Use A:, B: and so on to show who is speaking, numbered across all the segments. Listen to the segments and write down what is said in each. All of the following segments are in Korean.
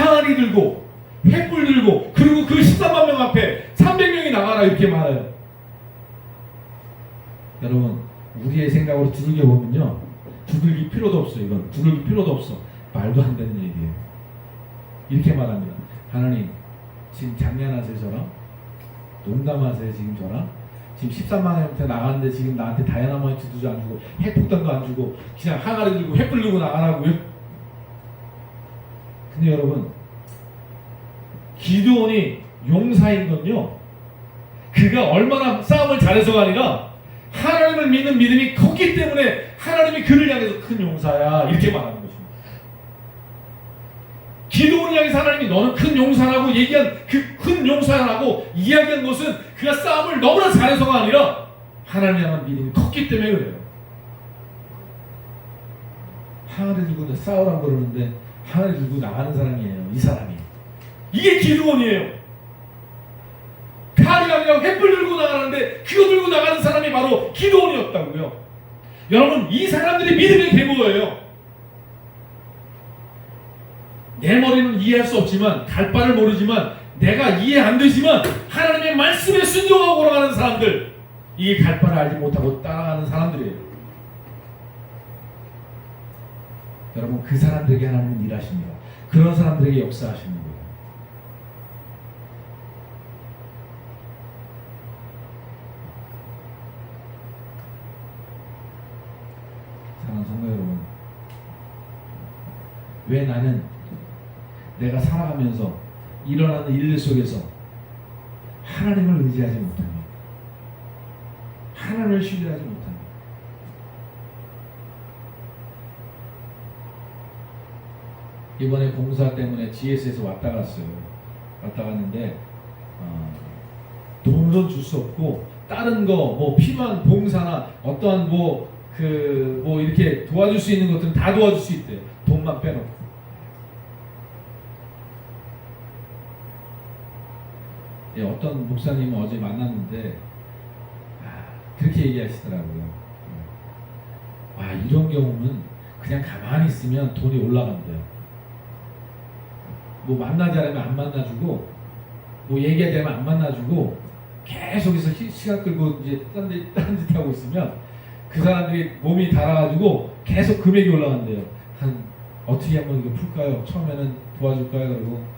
A: 항아리 들고 횃불 들고 그리고 그 13만 명 앞에 300명이 나가라 이렇게 말해요. 여러분 우리의 생각으로 두들겨 보면요, 두들길 필요도 없어. 이건 두들길 필요도 없어. 말도 안 되는 얘기예요. 이렇게 말합니다. 하나님 지금 장난하세요 저랑? 농담하세요 지금 저랑? 지금 13만 명한테 나갔는데 지금 나한테 다이너마이트도 안 주고 핵폭탄도 안 주고 그냥 항아리 들고 횃불 들고 나가라고요? 근데 여러분 기드온이 용사인 건요, 그가 얼마나 싸움을 잘해서가 아니라 하나님을 믿는 믿음이 컸기 때문에 하나님이 그를 향해서 큰 용사야 이렇게 말하는 것입니다. 기드온을 향해서 하나님이 너는 큰 용사라고 얘기한 그 큰 용사라고 이야기한 것은 그가 싸움을 너무나 잘해서가 아니라 하나님 향한 믿음이 컸기 때문에 그래요. 항아리 들고 싸우라고 그러는데 항아리 들고 나가는 사람이에요. 이 사람이. 이게 기드온이에요. 칼이 아니라 횃불 들고 나가는데 그거 들고 나가는 사람이 바로 기드온이었다고요. 여러분 이 사람들이 믿음의 계보예요. 내 머리는 이해할 수 없지만 갈 바를 모르지만 내가 이해 안 되지만 하나님의 말씀에 순종하고 걸어가는 사람들, 이게 갈 바를 알지 못하고 따라가는 사람들이에요. 여러분 그 사람들에게 하나님은 일하십니다. 그런 사람들에게 역사하시는 거예요. 사랑하는 성도 여러분, 왜 나는 내가 살아가면서 일어나는 일들 속에서 하나님을 의지하지 못하며 하나님을 신뢰하지 못하며 이번에 공사 때문에 GS에서 왔다 갔어요. 왔다 갔는데 돈은 줄 수 없고 다른 거 뭐 필요한 봉사나 어떠한 뭐 이렇게 도와줄 수 있는 것들은 다 도와줄 수 있대요. 돈만 빼놓고. 예, 어떤 목사님은 어제 만났는데 그렇게 얘기하시더라고요. 이런 경우는 그냥 가만히 있으면 돈이 올라간대요. 뭐 만나자면 안 만나주고 뭐 얘기하자면 안 만나주고 계속해서 시간 끌고 이제 딴 짓 하고 있으면 그 사람들이 몸이 달아가지고 계속 금액이 올라간대요. 어떻게 한번 이거 풀까요? 처음에는 도와줄까요? 그러고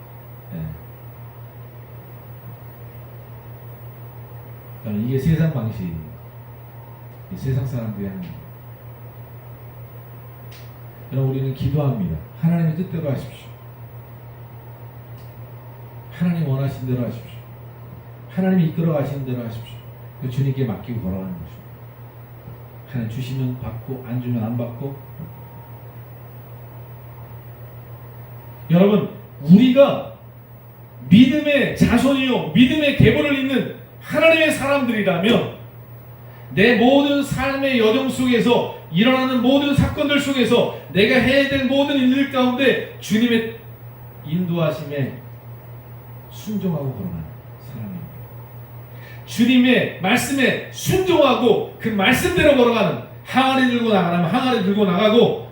A: 이게 세상 방식이에요. 세상 사람들이 하는 거예요. 여러분 우리는 기도합니다. 하나님의 뜻대로 하십시오. 하나님 원하신 대로 하십시오. 하나님이 이끌어 가시는 대로 하십시오. 주님께 맡기고 걸어가는 것입니다. 하나님 주시면 받고 안 주면 안 받고. 여러분 우리가 믿음의 자손이요 믿음의 계보를 잇는 하나님의 사람들이라면 내 모든 삶의 여정 속에서 일어나는 모든 사건들 속에서 내가 해야 될 모든 일들 가운데 주님의 인도하심에 순종하고 걸어가는 사람입니다. 주님의 말씀에 순종하고 그 말씀대로 걸어가는, 항아리 들고 나가면 항아리 들고 나가고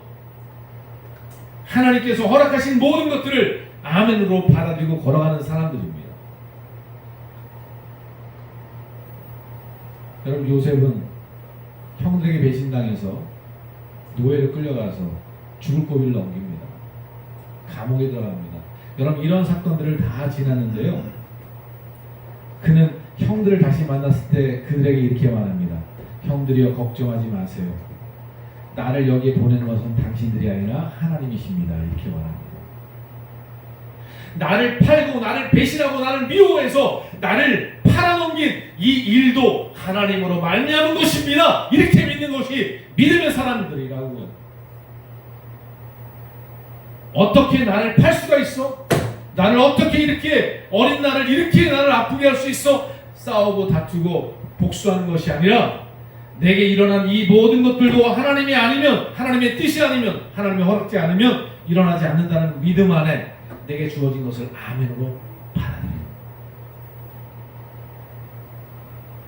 A: 하나님께서 허락하신 모든 것들을 아멘으로 받아들이고 걸어가는 사람들입니다. 여러분 요셉은 형들에게 배신당해서 노예로 끌려가서 죽을 고비를 넘깁니다. 감옥에 들어갑니다. 여러분 이런 사건들을 다 지났는데요, 그는 형들을 다시 만났을 때 그들에게 이렇게 말합니다. 형들이여 걱정하지 마세요. 나를 여기에 보낸 것은 당신들이 아니라 하나님이십니다. 이렇게 말합니다. 나를 팔고 나를 배신하고 나를 미워해서 나를 팔아넘긴 이 일도 하나님으로 말미암은 것입니다. 이렇게 믿는 것이 믿음의 사람들이라고요. 어떻게 나를 팔 수가 있어? 나를 어떻게 이렇게 어린 나를 이렇게 나를 아프게 할 수 있어? 싸우고 다투고 복수하는 것이 아니라 내게 일어난 이 모든 것들도 하나님이 아니면, 하나님의 뜻이 아니면, 하나님의 허락지 않으면 일어나지 않는다는 믿음 안에 내게 주어진 것을 아멘으로 받아들여요.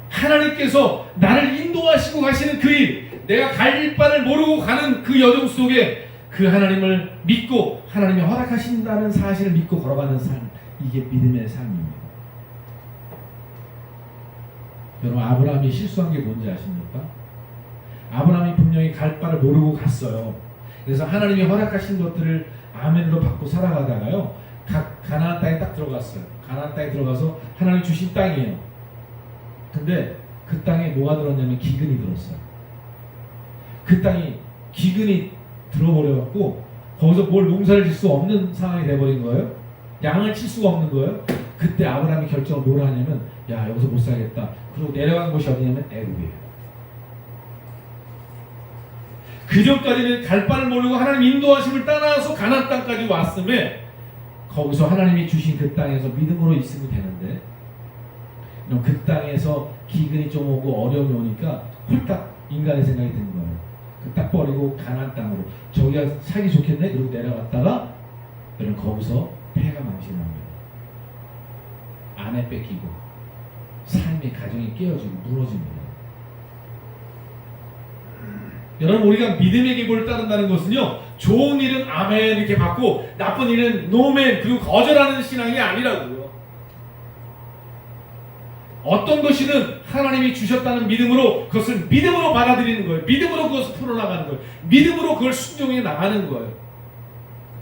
A: 하나님께서 나를 인도하시고 가시는 그 일, 내가 갈 바를 모르고 가는 그 여정 속에 그 하나님을 믿고 하나님이 허락하신다는 사실을 믿고 걸어가는 삶, 이게 믿음의 삶입니다. 여러분, 아브라함이 실수한 게 뭔지 아십니까? 아브라함이 분명히 갈 바를 모르고 갔어요. 그래서 하나님이 허락하신 것들을 아멘으로 받고 살아가다가요, 가나안 땅에 딱 들어갔어요. 가나안 땅에 들어가서 하나님 주신 땅이에요. 근데 그 땅에 뭐가 들었냐면 기근이 들었어요. 그 땅이 기근이 들어버려갖고 거기서 뭘 농사를 질 수 없는 상황이 돼버린 거예요. 양을 칠 수가 없는 거예요. 그때 아브라함이 결정을 뭐라 하냐면, 야, 여기서 못 살겠다. 그리고 내려간 곳이 어디냐면 애굽이에요. 그 전까지는 갈 바를 모르고 하나님 인도하심을 따라서 가나안 땅까지 왔음에 거기서 하나님이 주신 그 땅에서 믿음으로 있으면 되는데, 그 땅에서 기근이 좀 오고 어려움이 오니까 홀딱 인간의 생각이 드는 거예요. 딱 버리고 가나안 땅으로, 저기가 살기 좋겠네. 그리고 내려갔다가 여러분, 거기서 폐가 망신합니다. 아내 뺏기고 삶의 가정이 깨어지고 무너집니다. 여러분, 우리가 믿음의 계보를 따른다는 것은요, 좋은 일은 아멘 이렇게 받고 나쁜 일은 노멘 그리고 거절하는 신앙이 아니라고요. 어떤 것이든 하나님이 주셨다는 믿음으로 그것을 믿음으로 받아들이는 거예요. 믿음으로 그것을 풀어나가는 거예요. 믿음으로 그걸 순종해 나가는 거예요.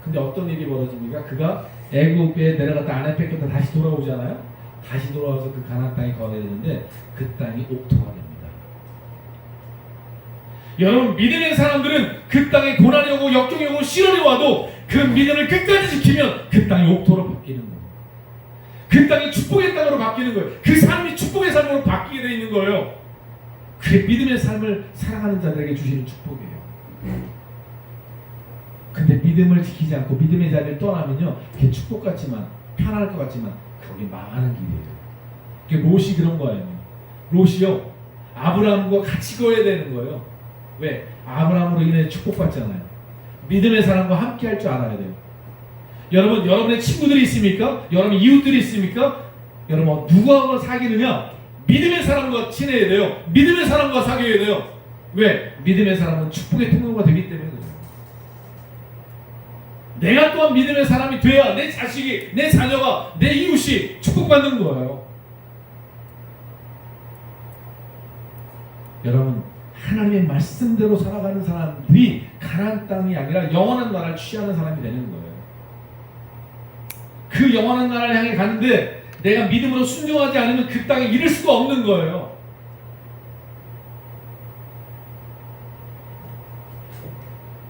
A: 근데 어떤 일이 벌어집니까? 그가 애굽에 내려갔다 아내 뺏겼다 다시 돌아오잖아요. 다시 돌아와서 그 가나안 땅에 거하게 되는데 그 땅이 옥토가 됩니다. 여러분, 믿음의 사람들은 그 땅에 고난이 오고 역경이 오고 시련이 와도 그 믿음을 끝까지 지키면 그 땅이 옥토로 바뀌는 거예요. 그 땅이 축복의 땅으로 바뀌는 거예요. 그 삶이 축복의 삶으로 바뀌게 되어 있는 거예요. 그게 믿음의 삶을 살아가는 자들에게 주시는 축복이에요. 근데 믿음을 지키지 않고 믿음의 자리를 떠나면요, 그게 축복 같지만 편할 것 같지만 그게 망하는 길이에요. 그게 롯이 그런 거예요. 롯이요, 아브라함과 같이 거해야 되는 거예요. 왜? 아브라함으로 인해 축복받잖아요. 믿음의 사람과 함께 할 줄 알아야 돼요. 여러분, 여러분의 친구들이 있습니까? 여러분 이웃들이 있습니까? 여러분, 누구하고 사귀느냐? 믿음의 사람과 친해야 돼요. 믿음의 사람과 사귀어야 돼요. 왜? 믿음의 사람은 축복의 통로가 되기 때문에 그래요. 내가 또한 믿음의 사람이 돼야 내 자식이, 내 자녀가, 내 이웃이 축복받는 거예요. 여러분, 하나님의 말씀대로 살아가는 사람들이 가나안 땅이 아니라 영원한 나라를 취하는 사람이 되는 거예요. 그 영원한 나라를 향해 가는데 내가 믿음으로 순종하지 않으면 그 땅에 이를 수가 없는 거예요.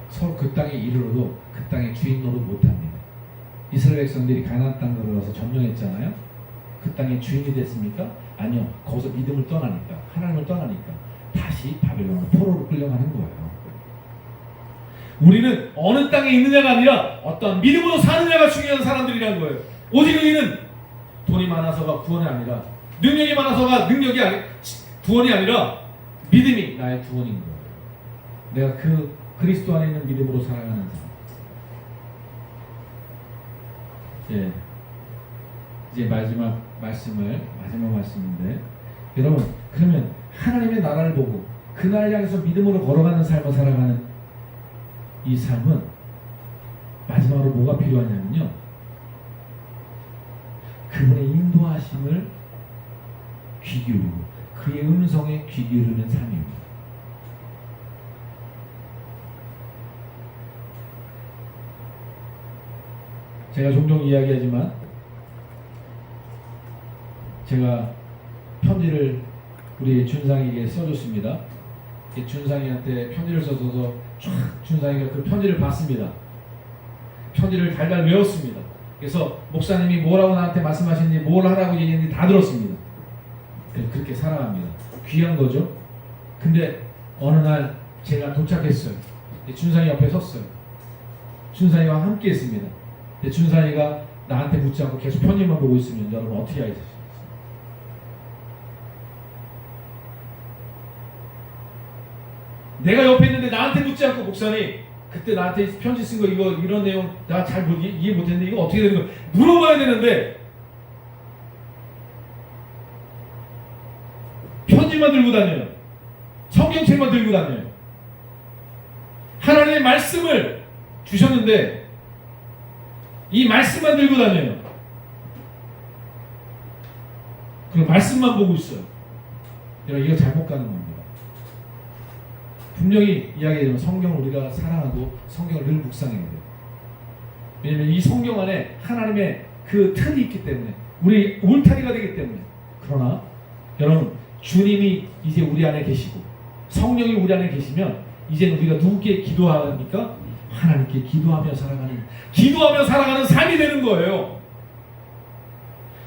A: 서로 그 땅에 이르러도 그 땅의 주인 노릇 못합니다. 이스라엘 백성들이 가나안 땅 들어가서 점령했잖아요. 그 땅의 주인이 됐습니까? 아니요. 거기서 믿음을 떠나니까, 하나님을 떠나니까 다시 바벨론으로 포로로 끌려가는 거예요. 우리는 어느 땅에 있느냐가 아니라 어떤 믿음으로 사느냐가 중요한 사람들이라는 거예요. 오직 우리는 돈이 많아서가 구원이 아니라, 능력이 많아서가 능력이 구원이 아니라 믿음이 나의 구원인 거예요. 내가 그 그리스도 안에 있는 믿음으로 살아가는 사람. 예, 이제 마지막 말씀인데, 여러분, 그러면 하나님의 나라를 보고 그 나라를 향해서 믿음으로 걸어가는 삶을 살아가는 이 삶은 마지막으로 뭐가 필요하냐면요, 그분의 인도하심을 귀 기울이고 그의 음성에 귀 기울이는 삶입니다. 제가 종종 이야기하지만 제가 편지를 우리 준상이에게 써줬습니다. 준상이한테 편지를 써서 준상이가 그 편지를 받습니다. 편지를 달달 외웠습니다. 그래서 목사님이 뭐라고 나한테 말씀하시는지, 뭘 하라고 얘기했는지 다 들었습니다. 그렇게 살아갑니다. 귀한 거죠. 근데 어느 날 제가 도착했어요. 준상이 옆에 섰어요. 준상이와 함께 했습니다. 준상이가 나한테 묻지 않고 계속 편지만 보고 있으면 여러분 어떻게 하겠어요? 내가 옆에 있는데 나한테 묻지 않고, 목사님 그때 나한테 편지 쓴 거 이거 이런 내용 나 잘 이해 못했는데 이거 어떻게 되는 거야? 물어봐야 되는데 편지만 들고 다녀요. 성경책만 들고 다녀요. 하나님의 말씀을 주셨는데 이 말씀만 들고 다녀요. 그리고 말씀만 보고 있어요. 여러분, 이거 잘못 가는 겁니다. 분명히 이야기하자면 성경을 우리가 사랑하고 성경을 늘 묵상해야 돼요. 왜냐하면 이 성경 안에 하나님의 그 틀이 있기 때문에, 우리 울타리가 되기 때문에. 그러나 여러분, 주님이 이제 우리 안에 계시고 성령이 우리 안에 계시면 이제는 우리가 누구께 기도합니까? 하나님께 기도하며 살아가는 삶이 되는 거예요.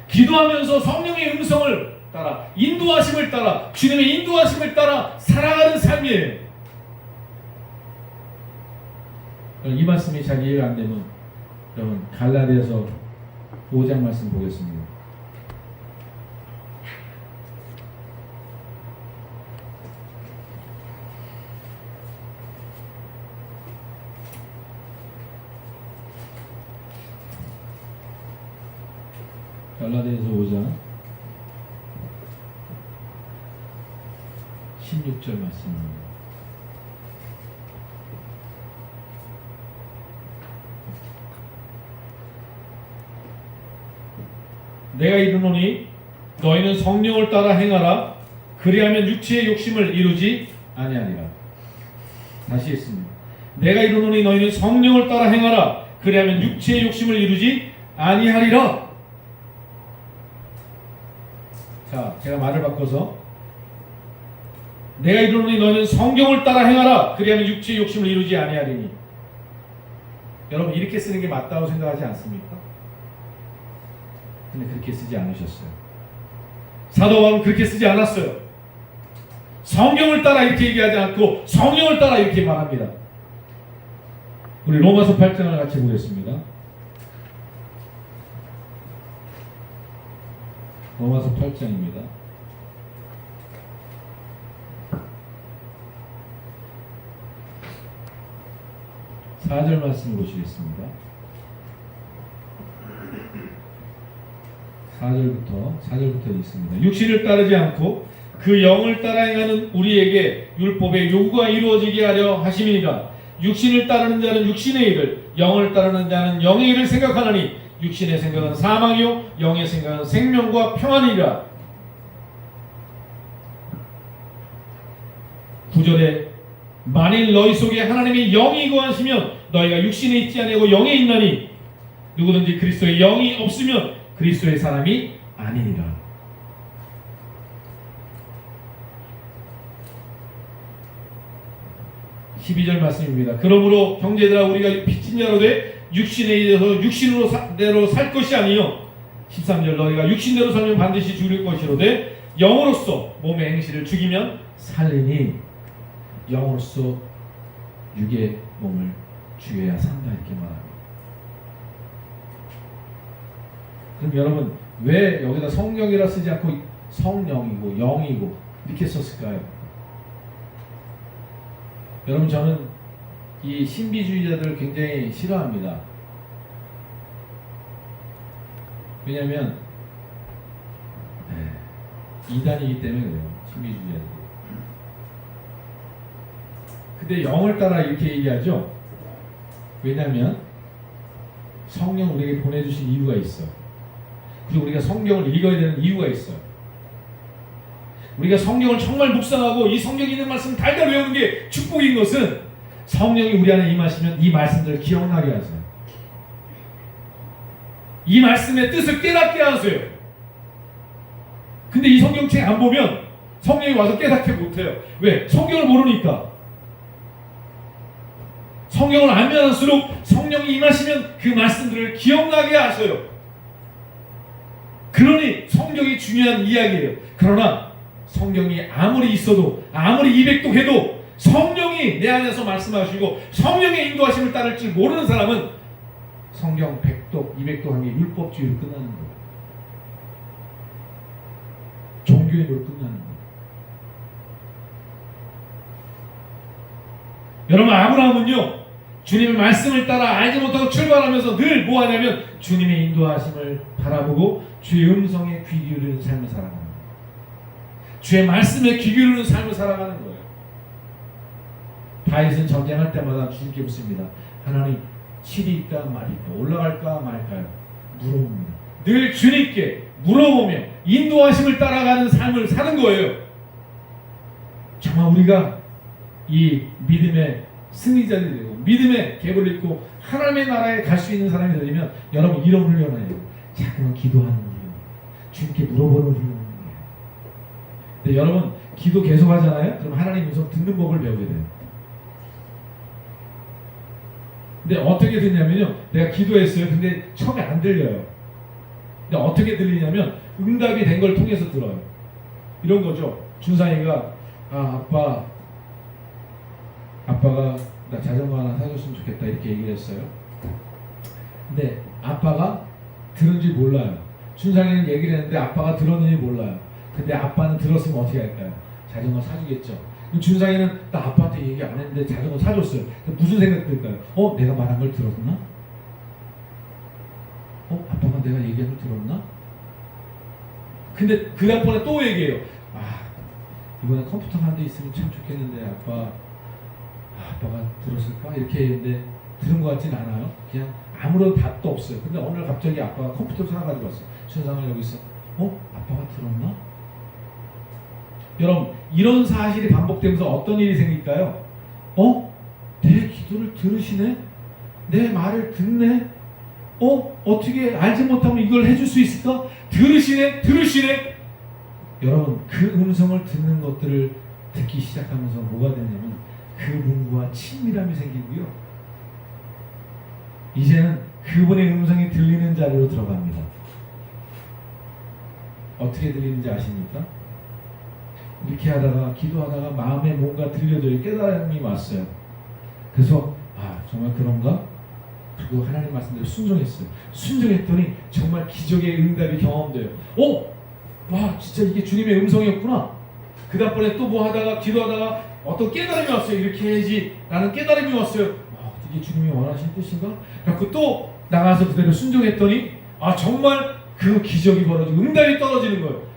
A: 기도하면서 성령의 음성을 따라, 인도하심을 따라, 주님의 인도하심을 따라 살아가는 삶이에요. 이 말씀이 잘 이해가 안 되면 여러분, 갈라디아서 5장 말씀 보겠습니다. 갈라디아서 5장 16절 말씀입니다. 내가 이르노니 너희는 성령을 따라 행하라. 그리하면 육체의 욕심을 이루지 아니하리라. 다시 했습니다. 내가 이르노니 너희는 성령을 따라 행하라. 그리하면 육체의 욕심을 이루지 아니하리라. 자, 제가 말을 바꿔서 내가 이르노니 너희는 성경을 따라 행하라. 그리하면 육체의 욕심을 이루지 아니하리니. 여러분, 이렇게 쓰는 게 맞다고 생각하지 않습니까? 근데 그렇게 쓰지 않으셨어요. 사도 바울은 그렇게 쓰지 않았어요. 성경을 따라 이렇게 얘기하지 않고 성령을 따라 이렇게 말합니다. 우리 로마서 8장을 같이 보겠습니다. 로마서 8장입니다. 4절 말씀을 보시겠습니다. 4절부터 있습니다. 육신을 따르지 않고 그 영을 따라 행하는 우리에게 율법의 요구가 이루어지게 하려 하심이니라. 육신을 따르는 자는 육신의 일을, 영을 따르는 자는 영의 일을 생각하나니 육신의 생각은 사망이요 영의 생각은 생명과 평안이라. 9절에 만일 너희 속에 하나님의 영이 거하시면 너희가 육신에 있지 아니하고 영에 있나니 누구든지 그리스도의 영이 없으면 그리스도의 사람이 아니니라. (12절) 말씀입니다. 그러므로 형제들아, 우리가 빚진 자로 돼 육신에 의해서 육신으로 살 것이 아니요. 13절, 너희가 육신대로 살면 반드시 죽을 것이로되 영으로서 몸의 행실을 죽이면 살리니 영으로서 육의 몸을 죽여야 산다, 이렇게 말합니다. 그럼 여러분, 왜 여기다 성령이라 쓰지 않고 성령이고 영이고 이렇게 썼을까요? 여러분, 저는 이 신비주의자들을 굉장히 싫어합니다. 왜냐하면 이단이기 때문에 그래요. 신비주의자들이. 근데 영을 따라 이렇게 얘기하죠. 왜냐하면 성령 우리에게 보내주신 이유가 있어. 그리고 우리가 성경을 읽어야 되는 이유가 있어요. 우리가 성경을 정말 묵상하고 이 성경에 있는 말씀 달달 외우는 게 축복인 것은 성령이 우리 안에 임하시면 이 말씀들을 기억나게 하세요. 이 말씀의 뜻을 깨닫게 하세요. 근데 이 성경책 안 보면 성령이 와서 깨닫게 못해요. 왜? 성경을 모르니까. 성경을 알면 할수록 성령이 임하시면 그 말씀들을 기억나게 하셔요. 그러니 성경이 중요한 이야기예요. 그러나 성경이 아무리 있어도, 아무리 200도 해도 성령이 내 안에서 말씀하시고 성령의 인도하심을 따를 줄 모르는 사람은 성경 100독, 200독 한 게 율법주의로 끝나는 거예요. 종교인으로 끝나는 거예요. 여러분, 아브라함은요, 주님의 말씀을 따라 알지 못하고 출발하면서 늘 뭐 하냐면 주님의 인도하심을 바라보고 주의 음성에 귀 기울이는 삶을 살아가는 거예요. 주의 말씀에 귀 기울이는 삶을 살아가는 거예요. 다윗은 전쟁할 때마다 주님께 묻습니다. 하나님, 7일까 말일까, 올라갈까 말까요? 물어봅니다. 늘 주님께 물어보며 인도하심을 따라가는 삶을 사는 거예요. 정말 우리가 이 믿음의 승리자들이 되고 믿음의 갭을 잇고 하나님의 나라에 갈 수 있는 사람이 되려면 여러분 이런 훈련을 해요. 자꾸만 기도하는 훈련, 주님께 물어보는 훈련. 근데 여러분 기도 계속 하잖아요. 그럼 하나님 음성 듣는 법을 배우게 돼요. 근데 어떻게 듣냐면요, 내가 기도했어요. 근데 처음에 안 들려요. 근데 어떻게 들리냐면 응답이 된 걸 통해서 들어요. 이런 거죠. 준상이가 아빠가 나 자전거 하나 사줬으면 좋겠다 이렇게 얘기를 했어요. 근데 아빠가 들은지 몰라요. 준상이는 얘기를 했는데 아빠가 들었는지 몰라요. 근데 아빠는 들었으면 어떻게 할까요? 자전거 사주겠죠. 준상이는 나 아빠한테 얘기 안 했는데 자전거 사줬어요. 무슨 생각 들까요? 내가 말한 걸 들었나? 아빠가 내가 얘기한 걸 들었나? 근데 그 다음번에 또 얘기해요. 이번에 컴퓨터 한 대 있으면 참 좋겠는데 아빠가 들었을까? 이렇게 했는데 들은 것 같진 않아요. 그냥 아무런 답도 없어요. 근데 어느 날 갑자기 아빠가 컴퓨터를 사가지고 왔어요. 준상이 여기서 아빠가 들었나? 여러분 이런 사실이 반복되면서 어떤 일이 생길까요? 내 기도를 들으시네? 내 말을 듣네? 어떻게 알지 못하면 이걸 해줄 수 있을까? 들으시네? 여러분 그 음성을 듣는 것들을 듣기 시작하면서 뭐가 되냐면 그분과 친밀함이 생기고요. 이제는 그분의 음성이 들리는 자리로 들어갑니다. 어떻게 들리는지 아십니까? 이렇게 하다가 기도하다가 마음에 뭔가 들려져요. 깨달음이 왔어요. 그래서 정말 그런가? 그리고 하나님 말씀대로 순종했어요. 순종했더니 정말 기적의 응답이 경험돼요. 진짜 이게 주님의 음성이었구나. 그 다음번에 또 뭐 하다가 기도하다가 어떤 깨달음이 왔어요. 이렇게 해야지 라는 깨달음이 왔어요. 이게 주님이 원하신 뜻인가? 그래서 또 나가서 그대로 순종했더니 정말 그 기적이 벌어지고 응답이 떨어지는 거예요.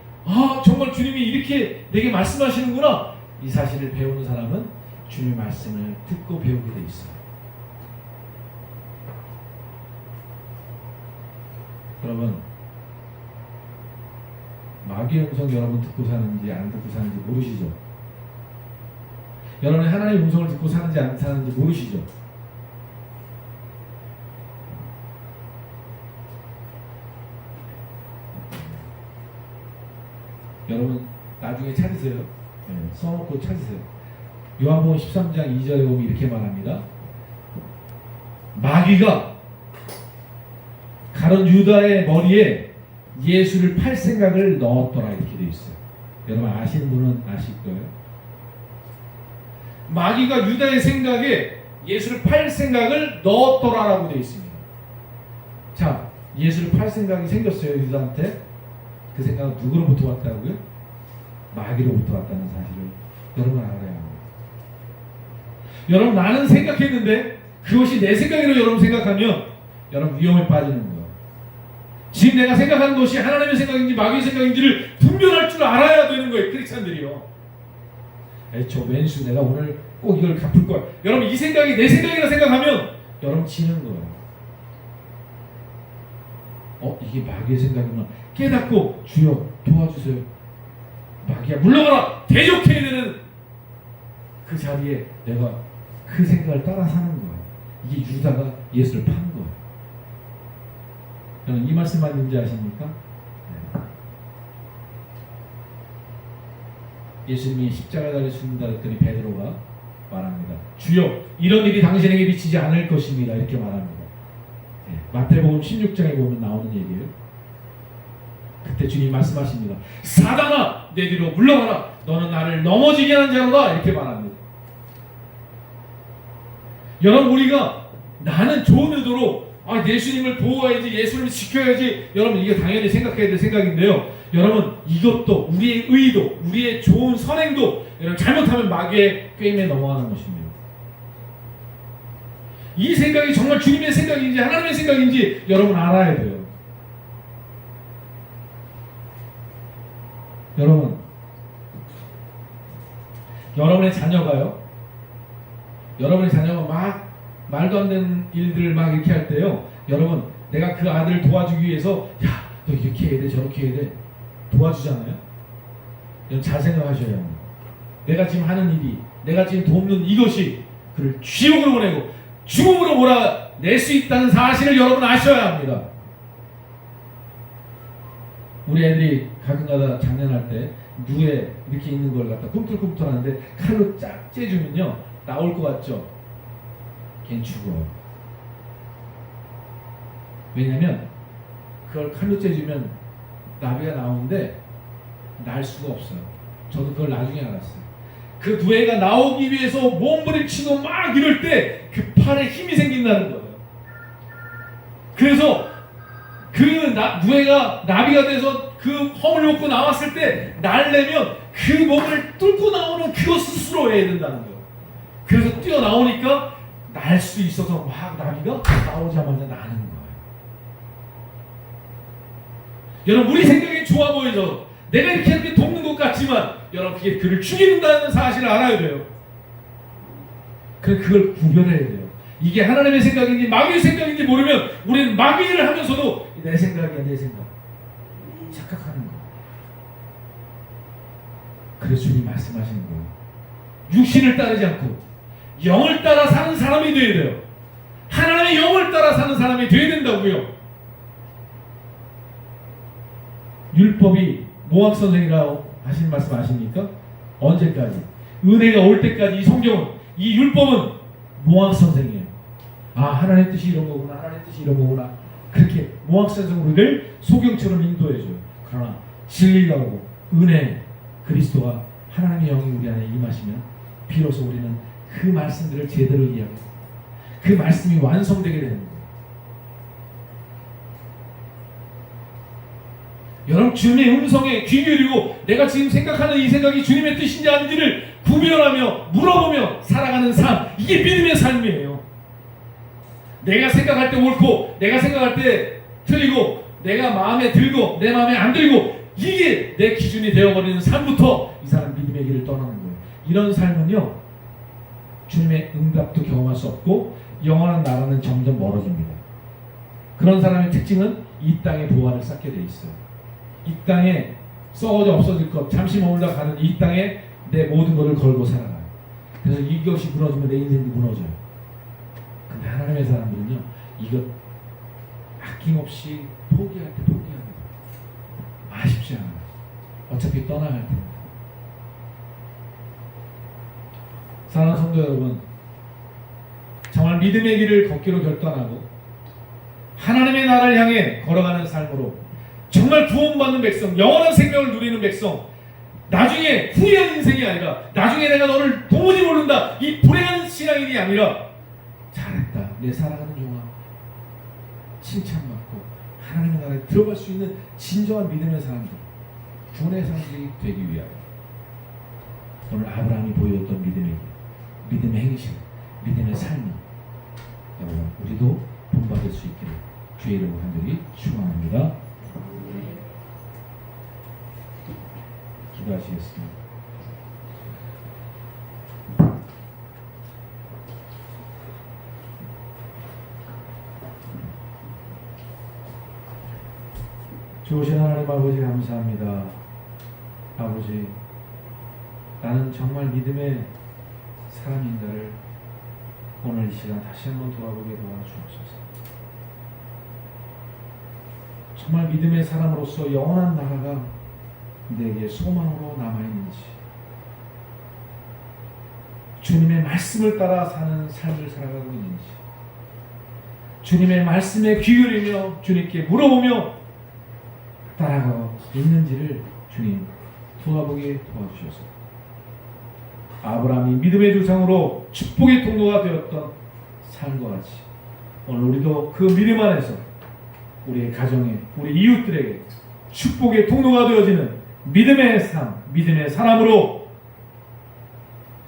A: 정말 주님이 이렇게 내게 말씀하시는구나. 이 사실을 배우는 사람은 주님의 말씀을 듣고 배우게 돼 있어요. 여러분 마귀의 음성 여러분 듣고 사는지 안 듣고 사는지 모르시죠? 여러분이 하나님의 음성을 듣고 사는지 안 사는지 모르시죠? 여러분 나중에 찾으세요. 써놓고 찾으세요. 요한복음 13장 2절에 보면 이렇게 말합니다. 마귀가 가론 유다의 머리에 예수를 팔 생각을 넣었더라 이렇게 되어 있어요. 여러분 아시는 분은 아실 거예요. 마귀가 유다의 생각에 예수를 팔 생각을 넣었더라라고 되어 있습니다. 자, 예수를 팔 생각이 생겼어요. 유다한테. 그 생각은 누구로부터 왔다고요? 마귀로부터 왔다는 사실을 여러분 알아야 합니다. 여러분 나는 생각했는데 그것이 내 생각이라고 여러분 생각하면 여러분 위험에 빠지는 거예요. 지금 내가 생각하는 것이 하나님의 생각인지 마귀의 생각인지를 분별할 줄 알아야 되는 거예요. 크리스찬들이요. 저 왼수 내가 오늘 꼭 이걸 갚을 거야. 여러분 이 생각이 내 생각이라 생각하면 여러분 지는 거예요. 이게 마귀의 생각이구나. 깨닫고 주여 도와주세요. 마귀야 물러가라. 대적해야 되는 그 자리에 내가 그 생각을 따라 사는 거예요. 이게 유다가 예수를 판 거예요. 여러분 이 말씀 맞는지 아십니까? 예수님이 십자가에 달려 죽는다 했더니 베드로가 말합니다. 주여 이런 일이 당신에게 미치지 않을 것입니다. 이렇게 말합니다. 마태복음 16장에 보면 나오는 얘기예요. 그때 주님이 말씀하십니다. 사단아 내 뒤로 물러가라. 너는 나를 넘어지게 하는 자로다. 이렇게 말합니다. 여러분 우리가 나는 좋은 의도로 예수님을 보호해야지 예수님을 지켜야지 여러분 이게 당연히 생각해야 될 생각인데요. 여러분 이것도 우리의 의도 우리의 좋은 선행도 여러분 잘못하면 마귀의 꾀임에 넘어가는 것입니다. 이 생각이 정말 주님의 생각인지 하나님의 생각인지 여러분 알아야 돼요. 여러분 여러분의 자녀가 말도 안 되는 일들을 막 이렇게 할 때요. 여러분, 내가 그 아들을 도와주기 위해서 야, 너 이렇게 해야 돼, 저렇게 해야 돼. 도와주잖아요. 여러분 잘 생각하셔야 합니다. 내가 지금 하는 일이, 내가 지금 돕는 이것이 그를 지옥으로 보내고 죽음으로 몰아낼 수 있다는 사실을 여러분 아셔야 합니다. 우리 애들이 가끔가다 장난할 때 누에 이렇게 있는 걸 갖다 꿈틀꿈틀하는데 칼로 쫙 째주면요 나올 것 같죠? 걔는 죽어요. 왜냐면 그걸 칼로 째주면 나비가 나오는데 날 수가 없어요. 저도 그걸 나중에 알았어요. 그 누에가 나오기 위해서 몸부림치고 막 이럴 때 그 팔에 힘이 생긴다는 거예요. 그래서 그 누에가 나비가 돼서 그 허물 먹고 나왔을 때 날려면 그 몸을 뚫고 나오는 그것 스스로 해야 된다는 거예요. 그래서 뛰어나오니까 날 수 있어서 막 나비가 나오자마자 나는 거예요. 여러분 우리 생각이 좋아 보이죠? 내가 이렇게 돕는 것 같지만 여러분 그게 그를 죽인다는 사실을 알아야 돼요. 그걸 구별해야 돼요. 이게 하나님의 생각인지 마귀의 생각인지 모르면 우리는 마귀를 하면서도 내 생각이야 내 생각 착각하는 거예요. 그래서 주님 말씀하시는 거예요. 육신을 따르지 않고 영을 따라 사는 사람이 되어야 돼요. 하나님의 영을 따라 사는 사람이 되어야 된다고요. 율법이 모학 선생이라고 하신 말씀 아십니까? 언제까지? 은혜가 올 때까지 이 성경은 이 율법은 모학 선생이에요. 아 하나님 뜻이 이런 거구나 하나님 뜻이 이런 거구나 그렇게 모학 선생으로 우리를 소경처럼 인도해줘요. 그러나 진리가 오고 은혜 그리스도가 하나님의 영이 우리 안에 임하시면 비로소 우리는 그 말씀들을 제대로 이해하고 그 말씀이 완성되게 되는 거예요. 여러분 주님의 음성에 귀 기울이고 내가 지금 생각하는 이 생각이 주님의 뜻인지 아닌지를 구별하며 물어보며 살아가는 삶, 이게 믿음의 삶이에요. 내가 생각할 때 옳고 내가 생각할 때 틀리고 내가 마음에 들고 내 마음에 안 들고 이게 내 기준이 되어버리는 삶부터 이 사람 믿음의 길을 떠나는 거예요. 이런 삶은요 주님의 응답도 경험할 수 없고 영원한 나라는 점점 멀어집니다. 그런 사람의 특징은 이 땅에 보화를 쌓게 돼 있어요. 이 땅에 썩어져 없어질 것 잠시 머물다 가는 이 땅에 내 모든 것을 걸고 살아가요. 그래서 이것이 무너지면 내 인생도 무너져요. 근데 하나님의 사람들은요 이것 아낌없이 포기할 때 포기합니다. 아쉽지 않아요. 어차피 떠나갈 테니까. 사랑하는 성도 여러분, 정말 믿음의 길을 걷기로 결단하고 하나님의 나라를 향해 걸어가는 삶으로 정말 구원받는 백성, 영원한 생명을 누리는 백성, 나중에 후회하는 인생이 아니라 나중에 내가 너를 도무지 모른다 이 불행한 신앙인이 아니라 잘했다 내 살아가는 종아 칭찬받고 하나님의 나라에 들어갈 수 있는 진정한 믿음의 사람들, 구원의 사람들이 되기 위하여 오늘 아브라함이 보여줬던 믿음의 행실, 믿음의 삶 여러분 우리도 본받을 수 있기를 주의 이름으로 간절히 축원합니다. 기도하시겠습니다. 좋으신 하나님 아버지 감사합니다. 아버지 나는 정말 믿음의 사람인가를 오늘 이 시간 다시 한번 돌아보게 도와주옵소서. 정말 믿음의 사람으로서 영원한 나라가 내게 소망으로 남아있는지 주님의 말씀을 따라 사는 삶을 살아가고 있는지 주님의 말씀에 귀 기울이며 주님께 물어보며 따라가고 있는지를 주님 돌아보게 도와주셔서 아브라함이 믿음의 조상으로 축복의 통로가 되었던 삶과 같이 오늘 우리도 그 믿음 안에서 우리의 가정에 우리 이웃들에게 축복의 통로가 되어지는 믿음의 삶, 믿음의 사람으로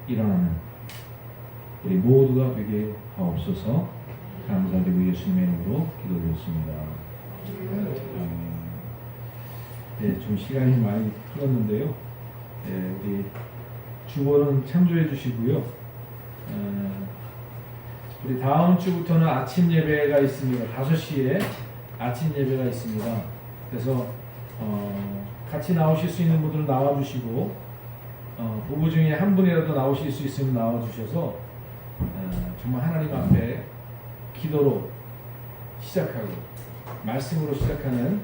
A: 일어나는 우리 모두가 되게 하옵소서. 감사드리고 예수님의 이름으로 기도드렸습니다. 네, 좀 시간이 많이 흘렀는데요. 네, 우리 주보는 참조해 주시고요.
B: 우리 다음 주부터는 아침 예배가 있습니다. 5시에 아침 예배가 있습니다. 그래서 같이 나오실 수 있는 분들은 나와주시고 부부 중에 한 분이라도 나오실 수 있으면 나와주셔서 정말 하나님 앞에 기도로 시작하고 말씀으로 시작하는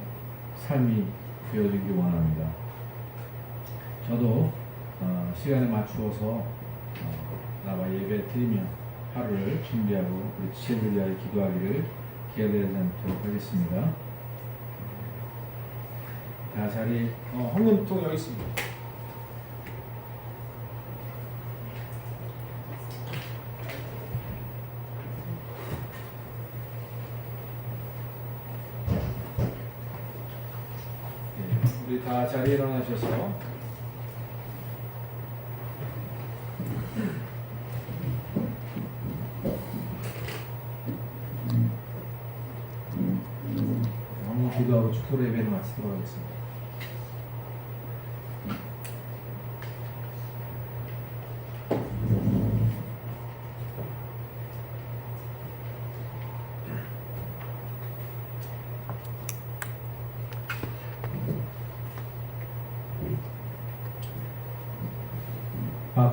B: 삶이 되어지길 원합니다. 저도 시간에 맞추어서 나와 예배 드리며 하루를 준비하고 우리 지체를 위하여 기도하기를 기다리지 않도록 하겠습니다. 자, 자리 헌금통 여기 있습니다. 우리 다 자리에 일어나셔서 기도하고 축도로 예배를 마치도록 하겠습니다.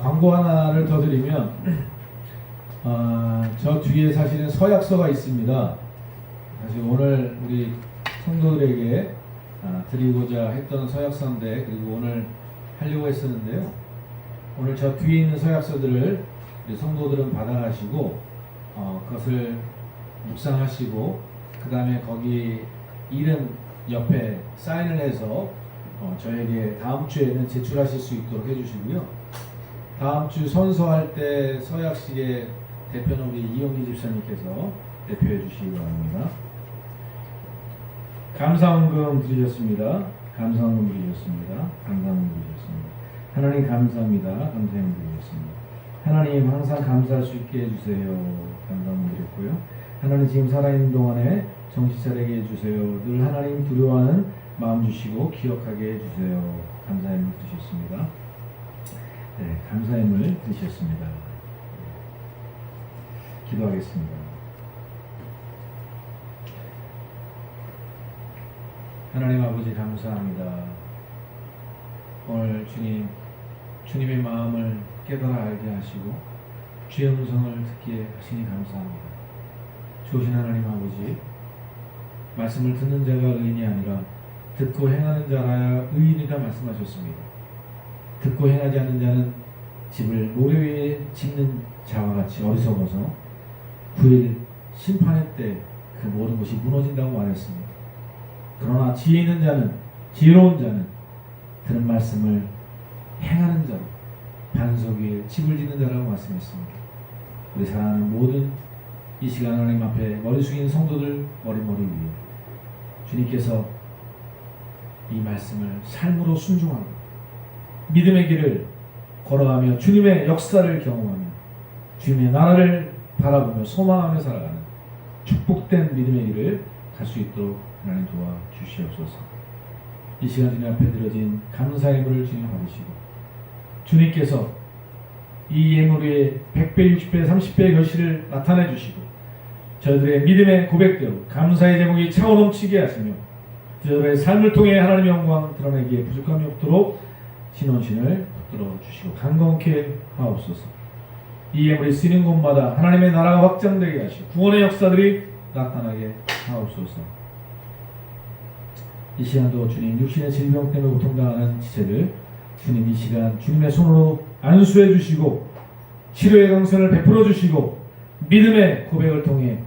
B: 광고 하나를 더 드리면 저 뒤에 사실은 서약서가 있습니다. 사실 오늘 우리 성도들에게 드리고자 했던 서약서인데 그리고 오늘 하려고 했었는데요. 오늘 저 뒤에 있는 서약서들을 우리 성도들은 받아가시고 그것을 묵상하시고 그 다음에 거기 이름 옆에 사인을 해서 저에게 다음 주에는 제출하실 수 있도록 해주시고요. 다음 주 선서할 때 서약식의 대표는 우리 이용기 집사님께서 대표해 주시기 바랍니다. 감사헌금 드리셨습니다. 감사헌금 드리셨습니다. 감사헌금 드리셨습니다. 하나님 감사합니다. 감사헌금 드리셨습니다. 하나님 항상 감사할 수 있게 해주세요. 감사헌금 드렸고요. 하나님 지금 살아있는 동안에 정신 차리게 해주세요. 늘 하나님 두려워하는 마음 주시고 기억하게 해주세요. 감사함을 드리셨습니다. 네, 감사함을 드리셨습니다. 기도하겠습니다. 하나님 아버지 감사합니다. 오늘 주님의 마음을 깨달아 알게 하시고 주의 음성을 듣게 하시니 감사합니다. 좋으신 하나님 아버지, 말씀을 듣는 자가 의인이 아니라 듣고 행하는 자라야 의인이라 말씀하셨습니다. 듣고 행하지 않는 자는 집을 모래 위에 짓는 자와 같이 어리석어서 9일 심판의 때 그 모든 것이 무너진다고 말했습니다. 그러나 지혜 있는 자는, 지혜로운 자는 들은 말씀을 행하는 자로 반석 위에 집을 짓는 자라고 말씀했습니다. 우리 사랑하는 모든 이 시간 하나님 앞에 머리 숙인 성도들 머리 위에 주님께서 이 말씀을 삶으로 순종하고 믿음의 길을 걸어가며 주님의 역사를 경험하며 주님의 나라를 바라보며 소망하며 살아가는 축복된 믿음의 길을 갈 수 있도록 하나님 도와주시옵소서. 이 시간 주님 앞에 드려진 감사의 예물을 주님 받으시고 주님께서 이 예물 위에 100배, 60배, 30배의 결실을 나타내 주시고 저희들의 믿음의 고백대로 감사의 제목이 차오 넘치게 하시며 저희들의 삶을 통해 하나님의 영광 드러내기에 부족함이 없도록 신원신을 붙들어 주시고 강건케 하옵소서. 이 예물이 쓰이는 곳마다 하나님의 나라가 확장되게 하시고 구원의 역사들이 나타나게 하옵소서. 이 시간도 주님 육신의 질병 때문에 고통당하는 지체들 주님 이 시간 주님의 손으로 안수해 주시고 치료의 강선을 베풀어 주시고 믿음의 고백을 통해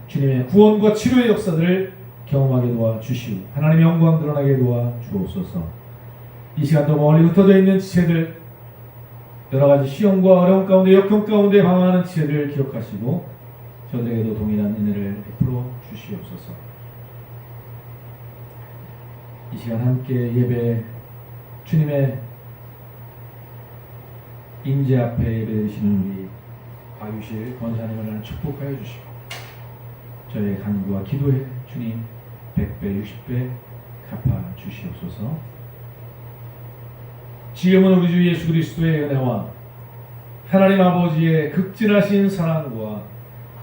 B: 주님의 구원과 치료의 역사들을 경험하게 도와주시고 하나님의 영광 드러나게 도와주옵소서. 이 시간도 멀리 흩어져 있는 지체들 여러가지 시험과 어려움 가운데 역경 가운데 방황하는 지체를 기억하시고 저들에게도 동일한 은혜를 베풀어 주시옵소서. 이 시간 함께 예배 주님의 임재 앞에 예배드리시는 우리 과유실 권사님을 하나님 축복하여 주시고 저의 간구와 기도에 주님 100배 60배 갚아 주시옵소서. 지금은 우리 주 예수 그리스도의 은혜와 하나님 아버지의 극진하신 사랑과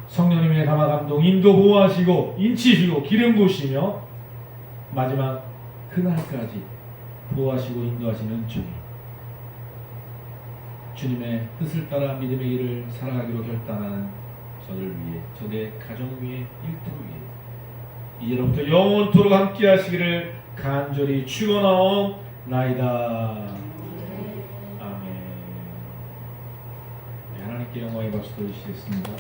B: 성령님의 감화 감동 인도 보호하시고 인치시고 기름 부으시며 마지막 그날까지 보호하시고 인도하시는 주님, 주님의 뜻을 따라 믿음의 길을 살아가기로 결단하는 저를 위해, 저의 가정 위에, 일터 위에 이제로부터 영원토록 함께 하시기를 간절히 축원하옵나이다. 아멘. 네, 하나님께 영광의 박수 드리시겠습니다.